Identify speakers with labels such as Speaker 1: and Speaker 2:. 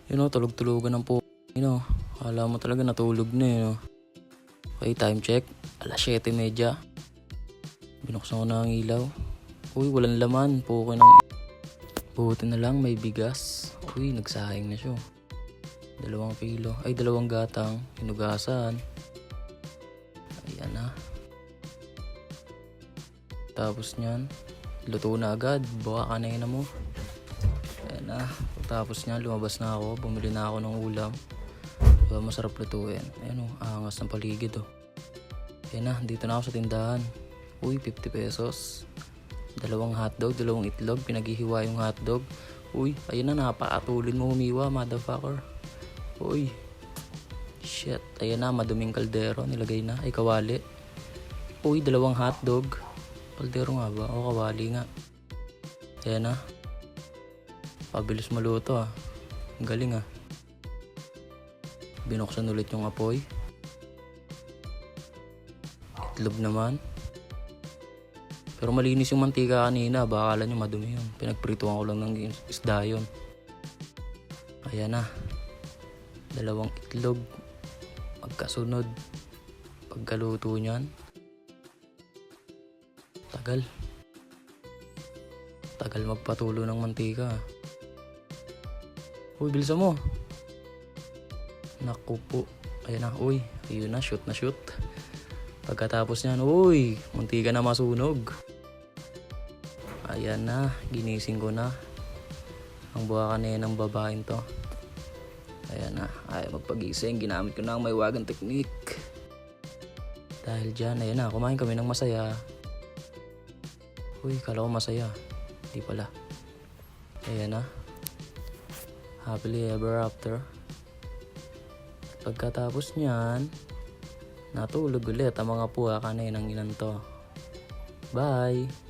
Speaker 1: Tulog-tulugan ng po. Akala mo talaga natulog na Okay, time check. Alas 7:30. Binuksan ko na ang ilaw. Uy, walang laman. Pukin ng buti na lang may bigas. Uy, nagsahing na siya. 2 kilo. Ay, 2 gatang. Hinugasan. Ayan na. Tapos niyan, luto na agad. Baka kanina mo. Ayan na. Tapos niyan, lumabas na ako. Bumili na ako ng ulam. Diba, masarap lutuin. Ayan angas ng paligid Ayan na, dito na ako sa tindahan. Uy, 50 pesos. 2 hotdog, 2 itlog. Pinaghihiwa yung hotdog. Uy, ayun na, napakatulin mo humiwa, motherfucker. Uy. Shit. Ayan na, maduming kaldero. Nilagay na. Ay, kawali. Uy, 2 hotdog. Kaldero nga ba? O, kawali nga. Ayan na. Pabilis maluto Ang galing Binuksan ulit yung apoy. Itlog naman. Pero malinis yung mantika kanina. Baka akala nyo madumi yun. Pinagprituhan ko lang ng isda yun. Ayan na. 2 itlog. Pagkasunod. Pagkaluto nyan. Tagal magpatulo ng mantika. Uy, bilisan mo. Naku po. Ayan na. Uy, ayun na. Shoot na shoot. Pagkatapos nyan, uy, muntika na masunog. Ayan na. Ginising ko na. Ang buha kanina ng babaeng to. Ayan na. Ay, magpagising. Ginamit ko na ang may wagang technique. Dahil dyan, ayan na. Kumain kami ng masaya. Uy, kala ko masaya. Di pala. Ayan na. Happily ever after. Pagkatapos nyan, natulog ulit ang mga puha kanina ng ilan to. Bye!